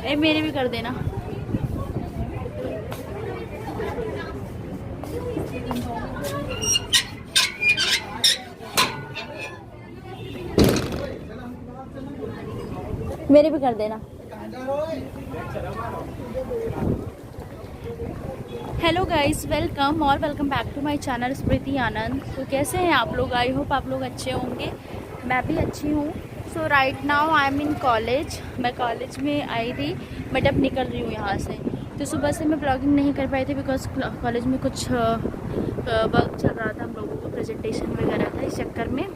ए मेरे भी कर देना। मेरे भी कर देना। हेलो गाइस, वेलकम और welcome back to my channel Smriti Anand. तो कैसे हैं आप लोग? आई होप आप लोग अच्छे होंगे। मैं भी अच्छी हूँ। So right now I am in college. मैं कॉलेज में आई थी बट अब निकल रही हूँ यहाँ से। तो सुबह से मैं ब्लॉगिंग नहीं कर पाई थी बिकॉज कॉलेज में कुछ वर्क चल रहा था, हम लोगों को प्रेजेंटेशन वगैरह था, इस चक्कर में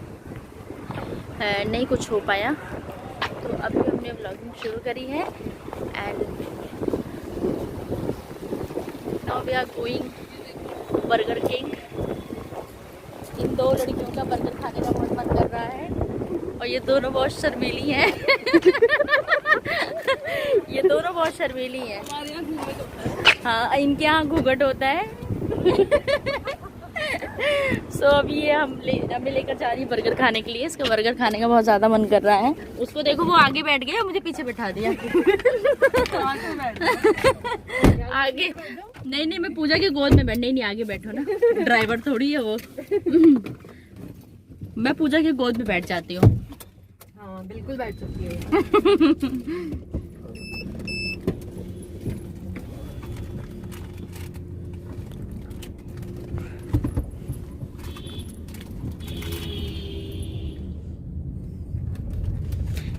नहीं कुछ हो पाया। तो अभी हमने ब्लॉगिंग शुरू करी है and now we are going Burger King. इन दो लड़कियों का बर्गर खाने का बहुत मन कर रहा है और ये दोनों बहुत शर्मीली हैं। ये दोनों बहुत शर्मीली हैं। हाँ, इनके यहाँ घूंघट होता है। सो अभी ये हमें लेकर जा रही है बर्गर खाने के लिए। इसका बर्गर खाने का बहुत ज़्यादा मन कर रहा है। उसको देखो, वो आगे बैठ गया, मुझे पीछे बैठा दिया। आगे नहीं, मैं पूजा की गोद में बैठ नहीं, आगे बैठो ना, ड्राइवर थोड़ी है वो। मैं पूजा की गोद में बैठ जाती हूँ। हाँ बिल्कुल बैठ सकती है।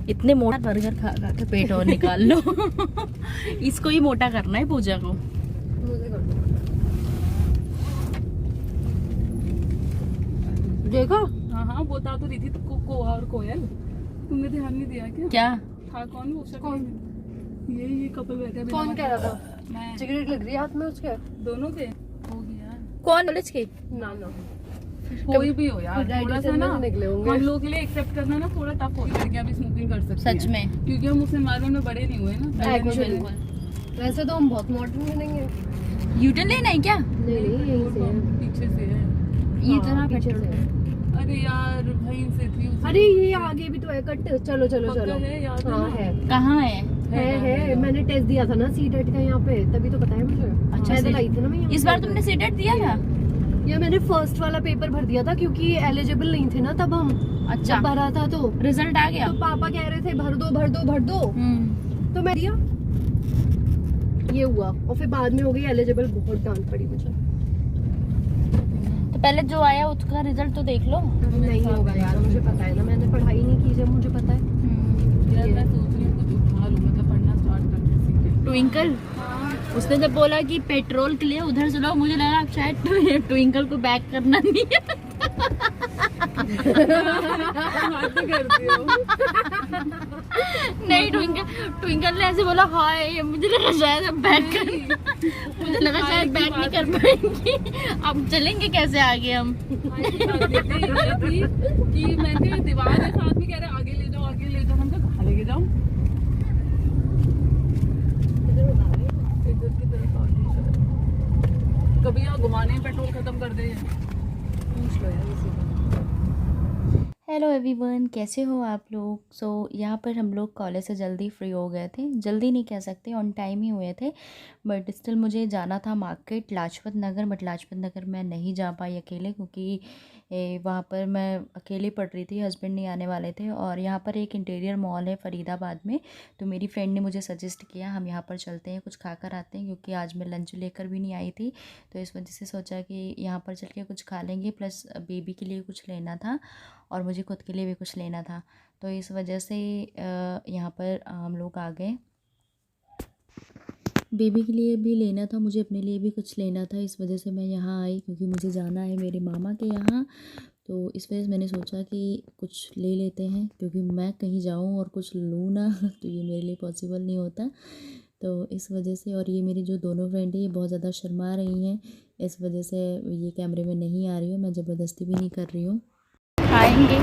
इतने मोटा बर्गर खा खा के पेट और निकाल लो। इसको ही मोटा करना है पूजा को। देखो, हाँ बता तो रही थी को और कोयल, तुमने ध्यान नहीं दिया क्या? क्या था कौन वो? कौन? ये कपल बैठा। कौन कह रहा था? मैं। सिगरेट लग रही है हाथ में उसके। दोनों के हो गया। कौन कॉलेज की? ना कोई भी हो यार, थोड़ा सा ना निकले होंगे। हम लोग के लिए एक्सेप्ट करना ना थोड़ा टफ होता है कि अभी स्मोकिंग कर सकते हैं। सच में, क्योंकि हम उस एनवायरमेंट में बड़े नहीं हुए ना। बिल्कुल। वैसे तो हम बहुत मॉडर्न बनेंगे। यूटर्न लेना है क्या? नहीं यहीं से है। पीछे से है। ये इतना हाँ, पीछे पेट्रोल से है। अरे यार भाई से थी। अरे ये आगे भी तो है कट। चलो चलो पक्का चलो। है, याद है हाँ ना? है कहाँ है? है। मैंने टेस्ट दिया था ना सीटेट का यहाँ पे, तभी तो पता है मुझे। अच्छा, पैदल आई थी ना मैं यहाँ इस पे। बार तुमने सीटेट दिया था? ये मैंने फर्स्ट वाला पेपर भर दिया था क्योंकि एलिजिबल नहीं थे ना तब हम। अच्छा, जब भरा था तो रिजल्ट आ गया? तो पापा कह रहे थे भर दो भर दो भर दो, तो मैं दिया, ये हुआ। और फिर बाद में हो गई एलिजिबल। बहुत डांट पड़ी मुझे। तो पहले जो आया उसका रिजल्ट तो देख लो। नहीं होगा यार, मुझे पता है ना, मैंने पढ़ाई नहीं की जब मुझे पता है। यार मैं सोच रही हूँ कुछ उठा लूँ, मतलब पढ़ना स्टार्ट कर दूँ। ट्विंकल, उसने जब बोला कि पेट्रोल के लिए उधर चलो, मुझे लगा शायद ट्विंकल को बैक करना नहीं है। नहीं, ट्विंकल ने ऐसे बोला हाय, मुझे लगा शायद बैक कर, मुझे लगा शायद बैक नहीं कर पाएंगे। अब चलेंगे कैसे आगे हम? कि मैंने दीवार है साथ में, कह रहे आगे ले जाओ आगे ले जाओ। हम कहा लेके जाऊँ इधर की तरफ आगे शायद। कभी यहाँ घुमाने में पेट्रोल खत्म कर दे। पूछ लो यार इसी को। हेलो एवरीवन, कैसे हो आप लोग? सो यहाँ पर हम लोग कॉलेज से जल्दी फ्री हो गए थे। जल्दी नहीं कह सकते, ऑन टाइम ही हुए थे, बट स्टिल मुझे जाना था मार्केट लाजपत नगर। बट लाजपत नगर मैं नहीं जा पाई अकेले क्योंकि वहाँ पर मैं अकेली पढ़ रही थी, हस्बैंड नहीं आने वाले थे। और यहाँ पर एक इंटीरियर मॉल है फरीदाबाद में, तो मेरी फ्रेंड ने मुझे सजेस्ट किया हम यहाँ पर चलते हैं, कुछ खा कर आते हैं, क्योंकि आज मैं लंच लेकर भी नहीं आई थी। तो इस वजह से सोचा कि यहाँ पर चल के कुछ खा लेंगे, प्लस बेबी के लिए कुछ लेना था और मुझे खुद के लिए भी कुछ लेना था। तो इस वजह से यहाँ पर हम लोग आ गए। बेबी के लिए भी लेना था, मुझे अपने लिए भी कुछ लेना था, इस वजह से मैं यहाँ आई क्योंकि मुझे जाना है मेरे मामा के यहाँ। तो इस वजह से मैंने सोचा कि कुछ ले लेते हैं, क्योंकि मैं कहीं जाऊँ और कुछ लूँ ना तो ये मेरे लिए पॉसिबल नहीं होता। तो इस वजह से, और ये मेरी जो दोनों फ्रेंड है ये बहुत ज़्यादा शर्मा रही हैं, इस वजह से ये कैमरे में नहीं आ रही हूँ। मैं ज़बरदस्ती भी नहीं कर रही हूँ। खाएंगे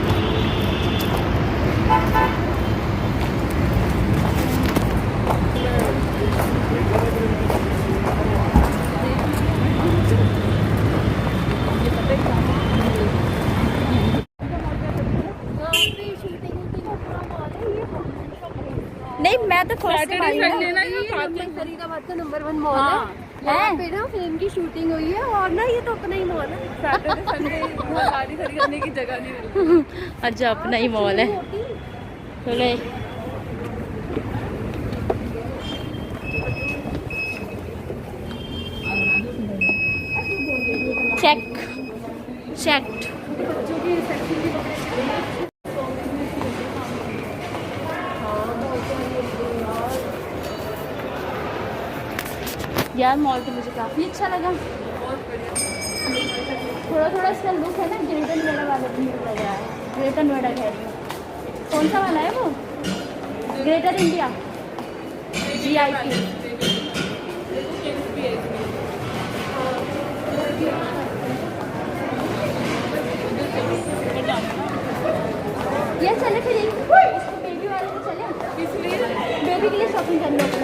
नहीं मैं तो फर्स्ट टाइम आई हूँ संडे ना ये ये फरीदाबाद का नंबर 1 मॉल हाँ। है। यहाँ पे ना फिल्म की शूटिंग हुई है और ना ये तो अपना ही मॉल है। सैटरडे संडे गाड़ी खरीदने की जगह नहीं मिलती। अच्छा अपना ही मॉल है। चलो चेक चेक। यार मॉल तो मुझे काफ़ी अच्छा लगा। थोड़ा थोड़ा इसका लुक है ना ग्रेटर नोएडा वाले भी लग रहा है। ग्रेटर नोएडा कह रही हूँ, कौन सा वाला है वो? Greater India GIP। ये चले फिर एक बेबी वाले में चले, बेबी के लिए शॉपिंग करनी अपने।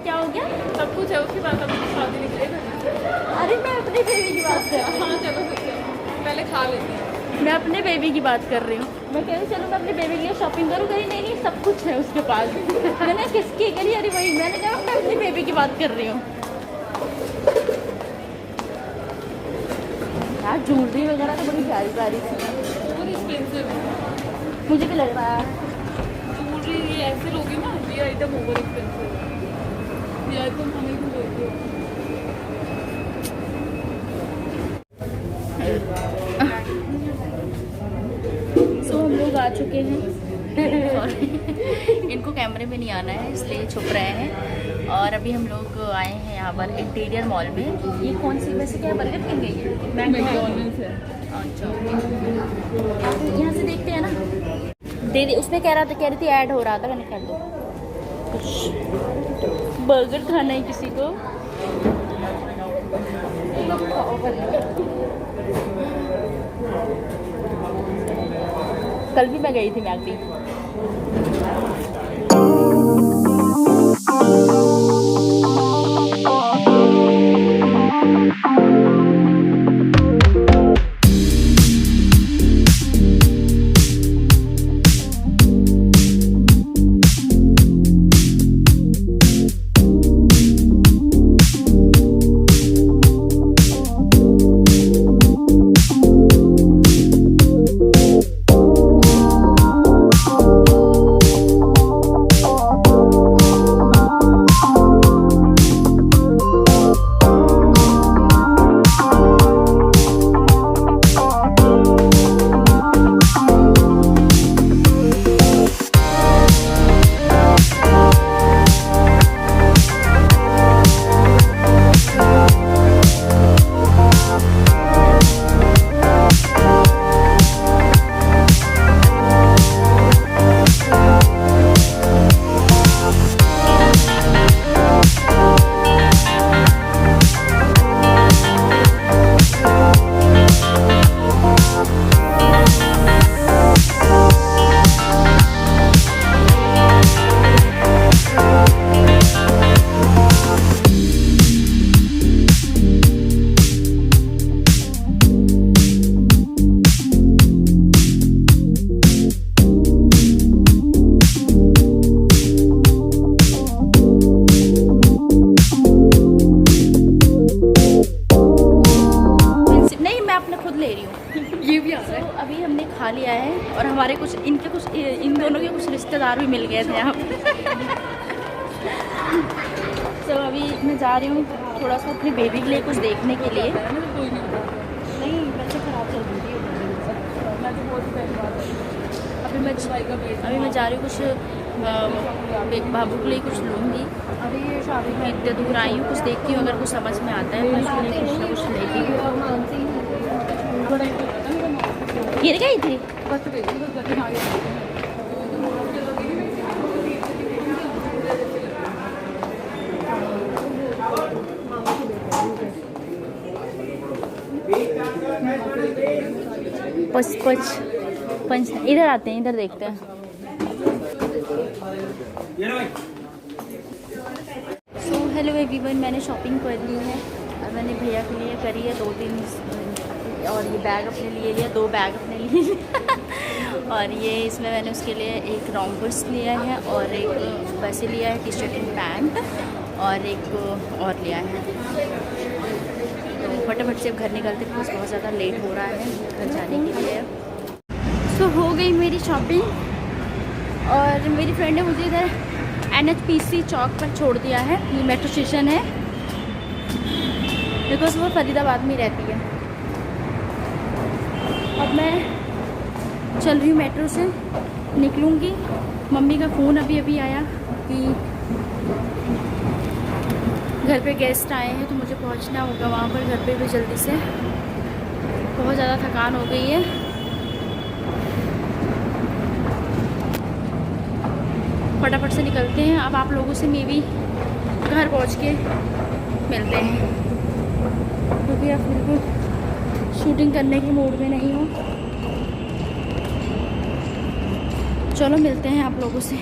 क्या हो गया? सब कुछ है उसके बाद अब शादी निकलेगा। अरे मैं अपने बेबी की बात कर रही हूँ। हाँ चलो ठीक है, पहले खा लेते हैं। मैं अपने बेबी की बात कर रही हूँ। मैं कह रही चलो मैं अपने बेबी के लिए शॉपिंग करूँ। करी नहीं नहीं सब कुछ है उसके पास। मैंने किसकी करी? अरे वही मैंने कहा मैं अपनी बेबी की बात कर रही हूँ। यार ज्वेलरी वगैरह तो बड़ी प्यारी प्यारी थी। पूरी एक्सपेंसिव है। मुझे भी लग रहा है ज्वेलरी ये ऐसे लोगे ना, ये आइटम ओवर एक्सपेंसिव है। ये आइटम हमें क्यों लेते हो? सो हम लोग आ चुके हैं। इनको कैमरे में नहीं आना है इसलिए छुप रहे हैं। और अभी हम लोग आए हैं यहाँ पर इंटीरियर मॉल में। ये कौन सी वैसे क्या बर्गर किंग है ये? मैकडॉनल्ड्स है। अच्छा यहाँ से देखते हैं ना। दे दे उसमें कह रही थी ऐड हो रहा था, मैंने कर दो। कुछ बर्गर खाना है किसी को। कल भी मैं गई थी मैकडी। अभी हमने खा लिया है और हमारे कुछ इन दोनों के कुछ रिश्तेदार भी मिल गए थे यहाँ पे। तो अभी मैं जा रही हूँ थोड़ा सा अपनी बेबी के लिए कुछ देखने के लिए। नहीं वैसे खराब चल रही है। अभी मैं जा रही हूँ कुछ बाबू के लिए कुछ लूँगी। अभी ये शादी में इतने दूर आई हूँ, कुछ देखती हूँ, अगर कुछ समझ में आता है तो उसके लिए कुछ ना कुछ लेती हूँ। गिर गई थी पंच इधर आते हैं, इधर देखते हैं। सो हेलो एवरीवन, मैंने शॉपिंग कर ली है और मैंने भैया के लिए करी है 2-3 और ये बैग अपने लिए लिया, 2 बैग अपने लिए और ये इसमें मैंने उसके लिए एक रॉम्पर्स लिया है और एक वैसे लिया है टी शर्ट एंड पैंट और एक और लिया है। तो फटाफट से अब घर निकलते बिकॉज बहुत ज़्यादा लेट हो रहा है घर जाने के लिए। सो हो गई मेरी शॉपिंग और मेरी फ्रेंड ने मुझे इधर NHPC चौक पर छोड़ दिया है। ये मेट्रो स्टेशन है बिकॉज वो फरीदाबाद में रहती है। अब मैं चल रही हूँ मेट्रो से, निकलूँगी। मम्मी का फ़ोन अभी आया कि घर पे गेस्ट आए हैं तो मुझे पहुँचना होगा वहाँ पर घर पे भी जल्दी से। बहुत ज़्यादा थकान हो गई है। फटाफट से निकलते हैं। अब आप लोगों से मे भी घर पहुँच के मिलते हैं क्योंकि अब बिल्कुल शूटिंग करने के मूड में नहीं हूँ। चलो मिलते हैं आप लोगों से।